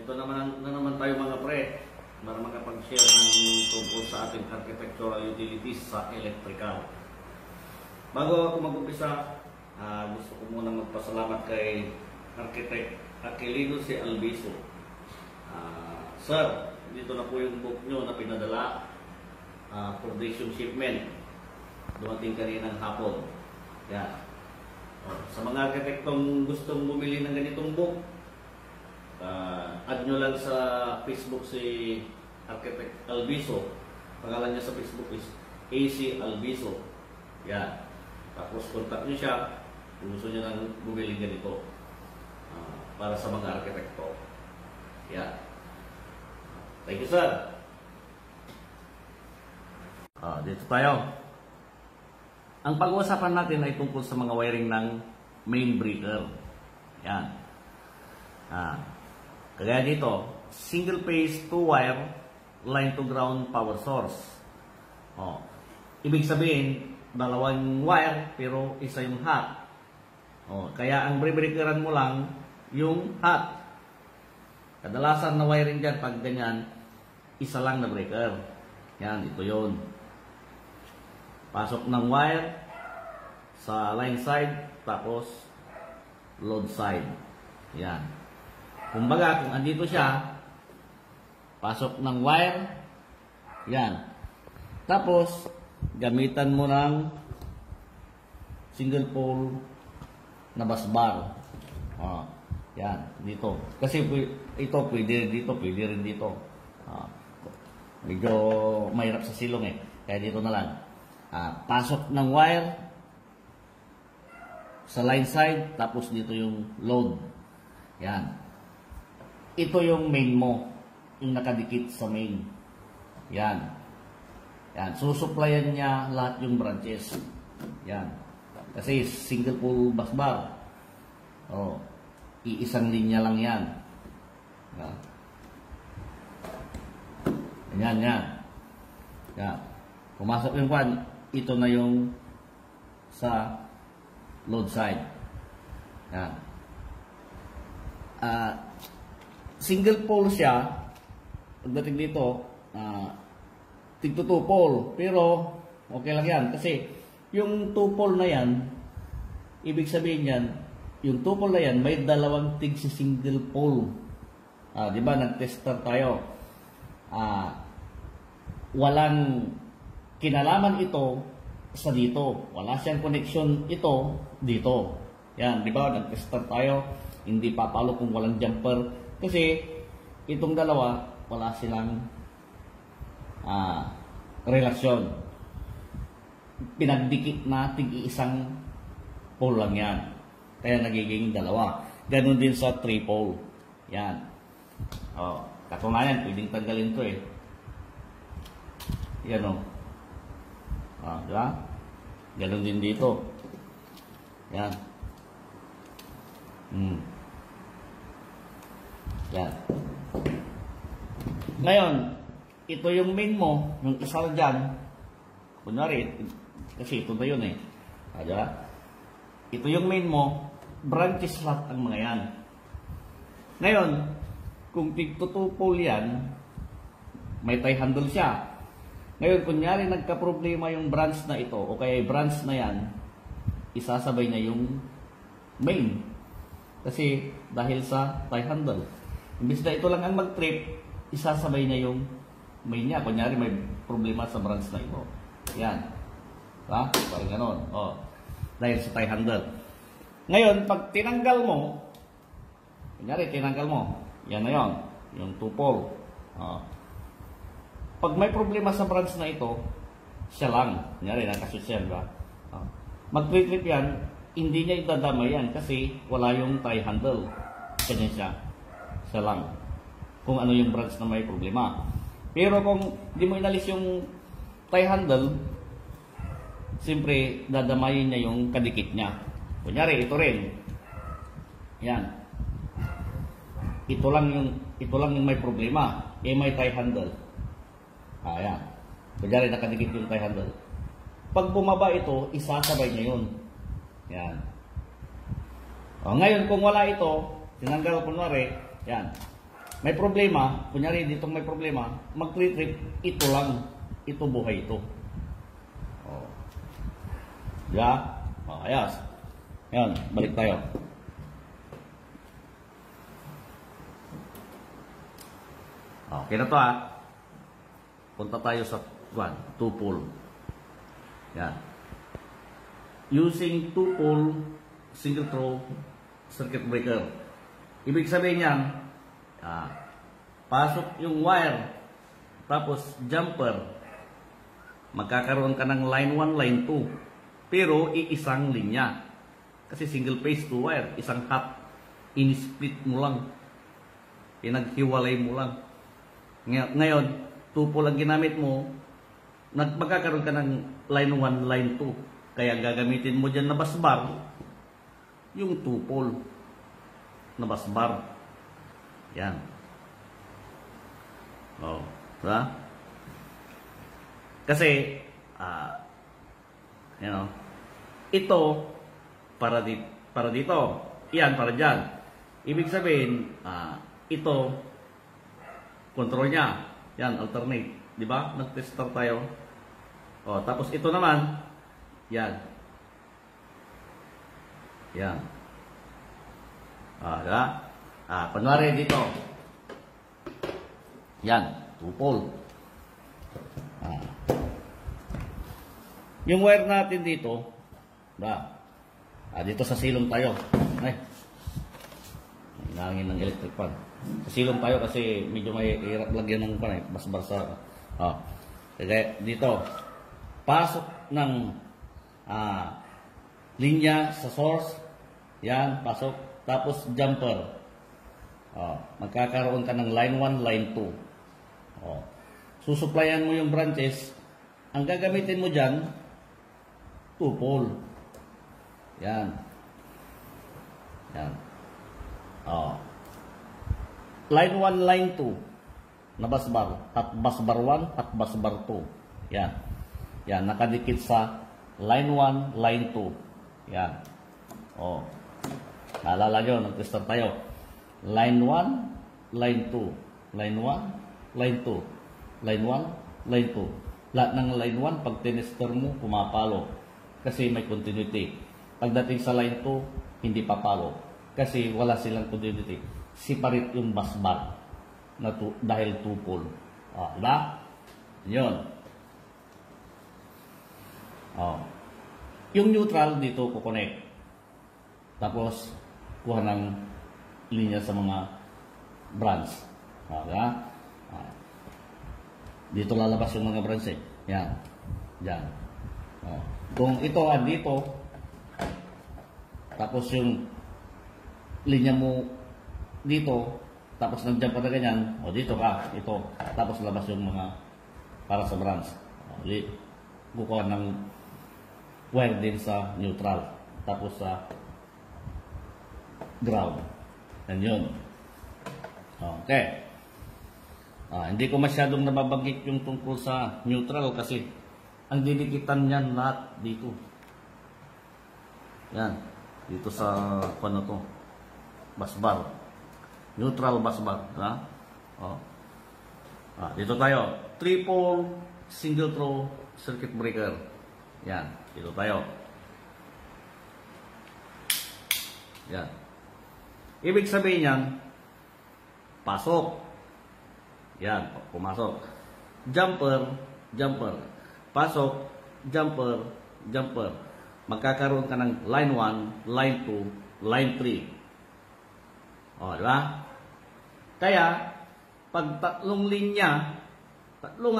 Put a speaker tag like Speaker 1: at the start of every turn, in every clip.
Speaker 1: dito naman tayo mga pre para makapag-share ng tungkol sa ating architectural utilities sa electrical. Bago ako mag-umpisa, gusto ko muna magpasalamat kay Architect Aquilino C. Albiso. Sir, dito na po yung book nyo na pinadala for shipment. Dumating kaninang hapon. Yan. Sa mga architectong gustong bumili ng ganitong book, add nyo lang sa Facebook si Architect Albiso. Pangalan niya sa Facebook is AC Albiso. Yan. Tapos contact nyo siya kung gusto nyo nang bumili ganito para sa mga arkitekto. Yan. Thank you, sir. Dito tayo. Ang pag-uusapan natin ay tungkol sa mga wiring ng main breaker. Yan. Kagaya dito, single phase 2 wire line to ground power source. Ibig sabihin, dalawang wire pero isa yung hot. Kaya ang breakeran mo lang yung hot. Kadalasan na wiring dyan, pag ganyan, isa lang na breaker. Yan, ito yun. Pasok ng wire sa line side, tapos load side. Yan. Kumbaga, kung andito siya, pasok ng wire, yan. Tapos, gamitan mo ng single pole na busbar. Yan, dito. Kasi ito pwede dito, pwede rin dito. Medyo mahirap sa silong kaya dito na lang. Pasok ng wire sa line side, tapos dito yung load. Yan. Ito yung main mo, yung nakadikit sa main. Yan. Yan. Susuplayan niya lahat yung branches. Yan. Kasi single pole busbar. Iisang linya lang yan. Yan. Yan, yan. Yan. Pumasok yung kwan, ito na yung sa load side. Yan. Single pole siya. Pagdating dito, tigto 2 pole. Pero, okay lang yan. Kasi, yung 2 pole na yan, ibig sabihin yan, yung 2 pole na yan, may dalawang tig si single pole. Diba, nag-tester tayo. Walang kinalaman ito sa dito. Wala siyang connection ito dito. Yan, diba, nag-tester tayo. Hindi papalo kung walang jumper. Kasi, itong dalawa, wala silang relasyon. Pinagdikit na tig-iisang pole lang yan. Kaya nagiging dalawa. Ganon din sa 3 pole. Yan. Katunayan, pwedeng tanggalin to Yan diba? Ganon din dito. Yan. Yan. Ngayon, ito yung main mo, yung isa dyan. Kunwari, kasi ito na yun diba? Ito yung main mo, branches lahat ang mga yan. Ngayon, kung tig-2 yan, may tie handle siya. Ngayon, kunyari nagka-problema yung branch na ito, o kaya branch na yan, isasabay na yung main. Kasi dahil sa tie handle. Imbis na ito lang ang mag-trip, isasabay niya yung main niya. Kunyari may problema sa branch na ito. Yan. Parang ganon. Dahil sa tie handle. Ngayon, pag tinanggal mo, kunyari tinanggal mo, yan na yun. Yung 2 pole. Pag may problema sa branch na ito, siya lang. Kunyari, nakashoot siya, diba? Mag-trip yan, hindi niya itadamay yan kasi wala yung tie handle. Kanya siya. Siya lang. Kung ano yung branch na may problema. Pero kung di mo inalis yung tie handle, siyempre dadamayin niya yung kadikit niya. Kunyari, ito rin. Yan. Ito lang yung may problema. May tie handle. Yan. Kunyari, nakadikit yung tie handle. Pag bumaba ito, isasabay niya yun. Yan. Ngayon, kung wala ito, tinanggal kunwari, yan. may problema, kunyari ditong may problema, mag-trip, ito lang. Ito buhay ito. Oh. Yeah? Oh, ayos. Yan, balik tayo. Okay na to ha. Punta tayo sa two-pole. Yan. Using two-pole single throw circuit breaker. Ibig sabihin yan, pasok yung wire, tapos jumper, magkakaroon ka ng line 1, line 2, pero iisang linya. Kasi single phase to wire, isang half, in-split mo lang, pinaghiwalay mo lang. Ngayon, two-pole ang ginamit mo, magkakaroon ka ng line 1, line 2. Kaya gagamitin mo dyan na busbar, yung two-pole na busbar. Yan. Oh, diba? Kasi, ito, para dito. Yan, para dyan. Ibig sabihin, ito, control niya. Yan, alternate. Diba? Nag-tester tayo. Oh, tapos ito naman, yan. Yan. Diba? Kunwari dito. Yan, two-pole. Yung wire natin dito, diba? Dito sa silong tayo. Ay, hinangin ng electric fan. Sa silong tayo kasi medyo may hirap lagyan ng pan, basbar sa... Kaya dito, pasok ng linya sa source. Yan, pasok. Tapos jumper. Magkakaroon ka ng line 1, line 2. Susuplayan mo yung branches. Ang gagamitin mo dyan, two-pole. Yan. Yan. Line 1, line 2 na busbar. At busbar 1 at busbar 2. Yan. Yan. Nakadikit sa line 1, line 2. Yan. Naalala nyo, nag-tester tayo. Line 1, line 2. Line 1, line 2. Line 1, line 2. Lahat ng line 1, pag tinester mo, pumapalo. Kasi may continuity. Pagdating sa line 2, hindi papalo. Kasi wala silang continuity. Separate yung busbar na dahil two-pole. Diba? Yun. Yung neutral dito kukonek. Tapos, kuha ng linya sa mga branch. Diba? Dito lalabas yung mga branch eh. Yan. Yan. Kung ito dito, tapos yung linya mo dito, tapos nag-jump pa na ganyan, dito ka, ito, tapos labas yung mga para sa branch. Kukuha ng wire din sa neutral, tapos sa ground. Yan yun. Okay. Hindi ko masyadong nababanggit yung tungkol sa neutral kasi ang didikitan niyan lahat dito. Yan. Dito sa ano to? Busbar. Neutral busbar. Dito tayo. Triple single throw circuit breaker. Yan. Dito tayo. Yan. Ibig sabihin yan, pasok. Yan, pumasok. Jumper, jumper. Pasok, jumper, jumper. Magkakaroon ka ng line 1, line 2, line 3. Diba? Kaya, pag tatlong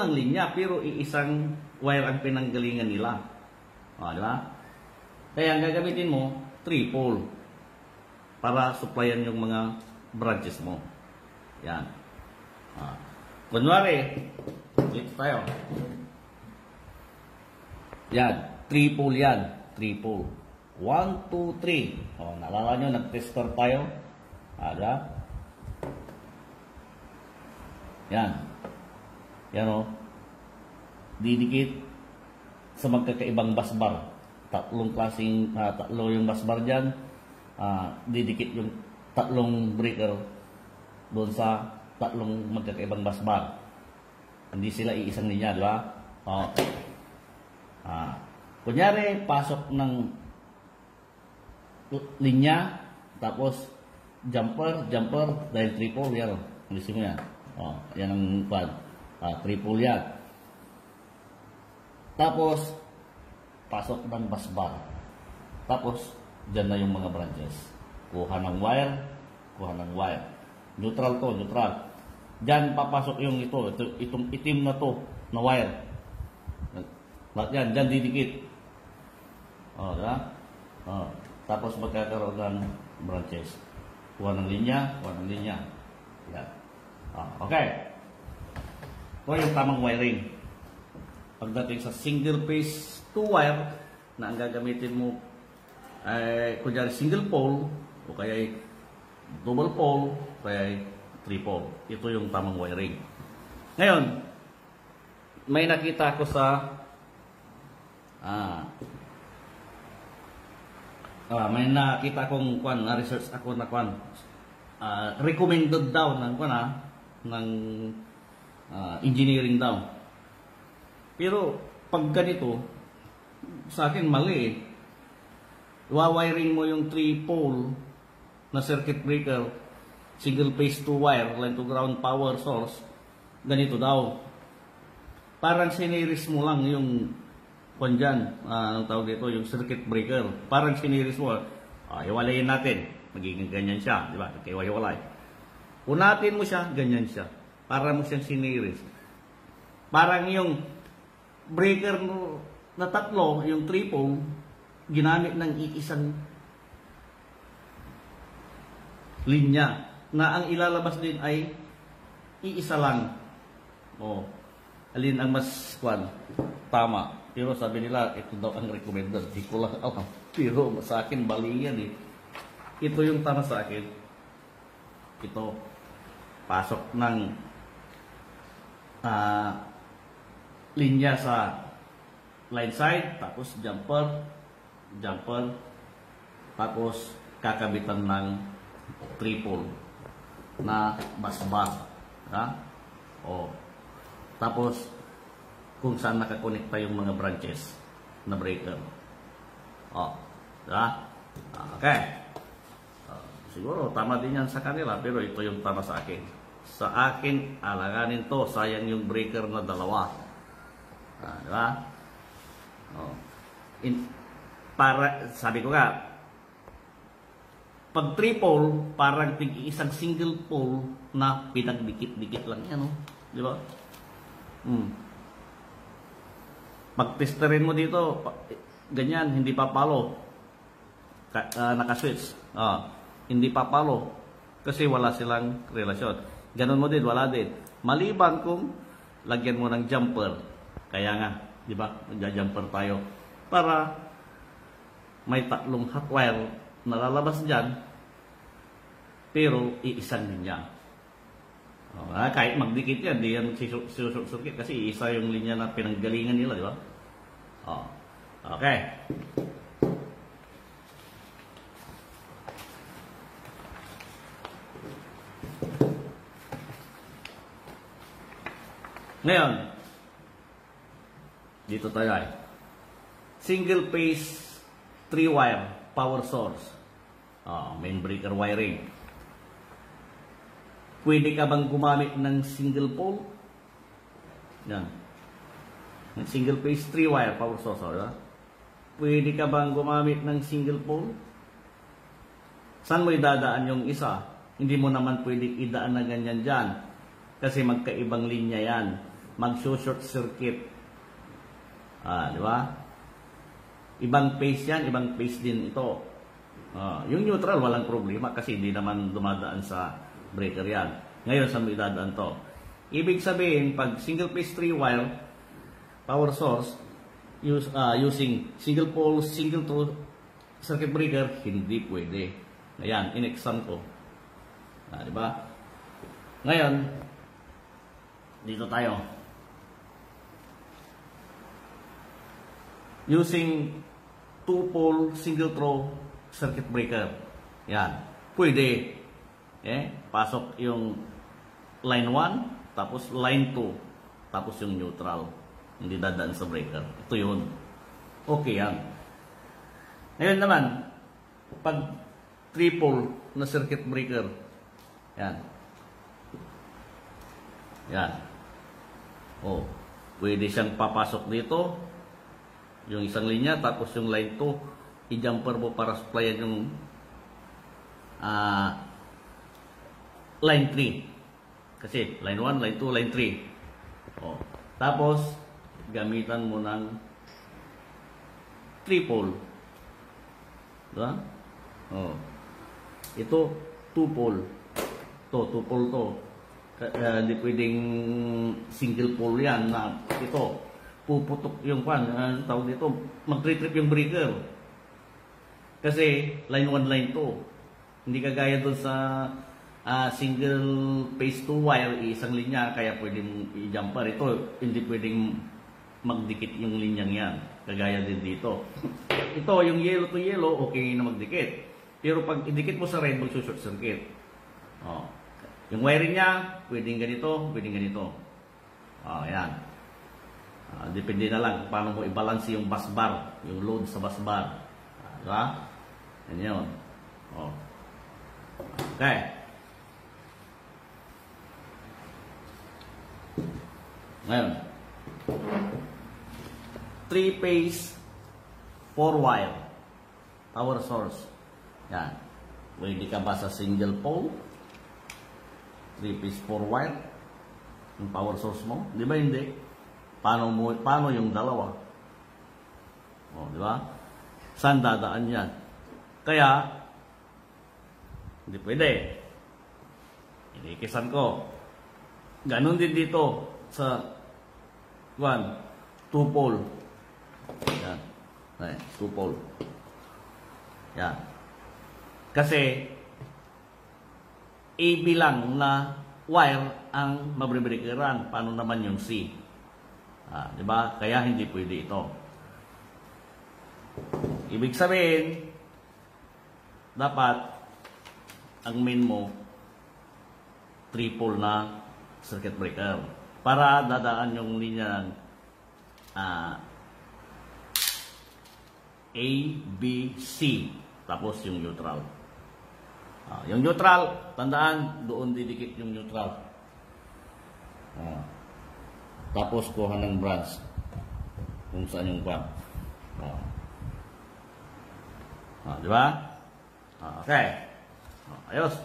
Speaker 1: ang linya, pero iisang wire ang pinanggalingan nila. Diba? Kaya ang gagamitin mo, three-pole. Para supplyan yung mga branches mo. Yan. Kunwari, dito tayo. Yan, three-pole yan. Three-pole. 1, 2, 3. Naalala nyo, nag-tester tayo. Ada. Yan. Yan didikit sa magkakaibang busbar. Tatlo yung busbar dyan. Didikit yung tatlong breaker doon sa tatlong magkakaibang busbar. Hindi sila iisang linya, di ba? O. Kunyari, pasok ng linya, tapos jumper, dahil triple, yan. Alisin mo yan. O, yan ang quad. Triple yan. Tapos, pasok ng busbar. Tapos, dyan na yung mga branches. Kuha ng wire. Neutral to, neutral. Dyan papasok yung itong itim na to, na wire. Lahat yan, dyan didikit. Diba? Tapos magkakaroon ng branches. Kuha ng linya. Yan. Okay. Ito yung tamang wiring. Pagdating sa single phase 2 wire, na ang gagamitin mo ay, kunyari single pole, o kaya double pole, o kaya triple. Ito yung tamang wiring. Ngayon, may nakita ko sa may nakita kong na-research ako na recommended daw ng engineering daw. Pero pag ganito, sa akin mali eh. Wawiring mo yung 3-pole na circuit breaker, single phase 2 wire, line to ground power source, ganito daw. Parang siniris mo lang yung dyan, anong tawag dito, yung circuit breaker. Parang siniris mo, iwalayin natin, magiging ganyan siya, di ba? Iwalay. Unatin mo siya, ganyan siya. Para mo siyang siniris. Parang yung breaker na tatlo, yung triple, ginamit ng iisang linya na ang ilalabas din ay iisa lang. Alin ang mas tama. Pero sabi nila, ito daw ang recommended. Di ko lang alam. Pero sa akin, bali yan eh. Ito yung tama sa akin. Ito, pasok ng linya sa line side, tapos jumper, tapos kakabitan ng triple na busbar. Tapos kung saan nakakonekta yung mga branches na breaker. Diba? Okay. Siguro tama din yan sa kanila, pero ito yung tama sa akin. Sa akin, alanganin to. Sayang yung breaker na dalawa. Diba? Sabi ko nga, pag triple, parang isang single pole na pinagdikit-dikit lang yan. Di ba? Pag-testerin mo dito, ganyan, hindi papalo. Nakaswitch. Hindi papalo. Kasi wala silang relasyon. Ganon mo din, wala din. Maliban kung lagyan mo ng jumper. Kaya nga, di ba? Nagja-jumper tayo. Para may tatlong hot wire na lalabas dyan, pero iisang linya. Kahit magdikit yan, di yan susukit kasi isa yung linya na pinanggalingan nila, di ba? Okay. Ngayon, dito tayo ay single phase 3 wire power source. Main breaker wiring. Pwede ka bang gumamit ng single pole? Yan. Single phase 3 wire power source. Pwede ka bang gumamit ng single pole? Saan mo idadaan yung isa? Hindi mo naman pwede idaan na ganyan dyan. Kasi magkaibang linya yan. Mag-short circuit. Di ba? Ibang phase yan, ibang phase din ito. Yung neutral, walang problema kasi hindi naman dumadaan sa breaker yan. Ngayon, saan mo idadaan to? Ibig sabihin, pag single phase 3 wire power source using single pole, single through circuit breaker, hindi pwede. Ayan, in-exam ko. Diba? Ngayon, dito tayo. Using 2-pole single throw circuit breaker. Yan. Pwede. Pasok yung line 1, tapos line 2, tapos yung neutral. Hindi dadaan sa breaker. Ito yun. Okay yan. Ngayon naman, pag triple na circuit breaker, yan. Yan. Oh, pwede siyang papasok dito, yung isang linya, tapos yung line 2, i-jumper mo para supplyan yung line 3. Kasi line 1, line 2, line 3. Oh. Tapos, gamitan mo ng triple. Diba? Oh. Ito, 2 pole. Ito, 2 pole to. Hindi pwedeng single pole yan na ito. Puputok yung pan. Tawag dito, mag-trip yung breaker. Kasi line 1, line 2. Hindi kagaya doon sa single phase 2 wire, isang linya, kaya pwedeng i-jumper. Ito, hindi pwedeng magdikit yung linyang yan. Kagaya din dito. Ito, yung yellow to yellow, okay na magdikit. Pero pag idikit mo sa red, mag-short circuit. Oh. Yung wiring niya, pwedeng ganito, pwedeng ganito. Oh, yan. Depende na lang paano mo i-balance yung bus bar, yung load sa bus bar. Diba? Yan yun. Oh. Okay. Ngayon, 3-phase 4-wire power source. Yan. Pwede ka ba sa single pole? 3-phase 4-wire yung power source mo? Di ba hindi? Paano yung dalawa? O, di ba? Saan dadaan yan? Kaya, hindi pwede. Inikisan ko. Ganon din dito sa 2 pole. Yan. Ay, 2 pole. Yan. Kasi AB lang na wire ang mabre-breakeran. Paano naman yung C? Di ba? Kaya hindi pwede ito. Ibig sabihin, dapat ang main mo triple na circuit breaker para dadaan yung linya ng A, B, C, tapos yung neutral. Yung neutral, tandaan, doon didikit yung neutral. Tapos kuha ng branch kung saan yung pump. Di ba? Okay. Ayos.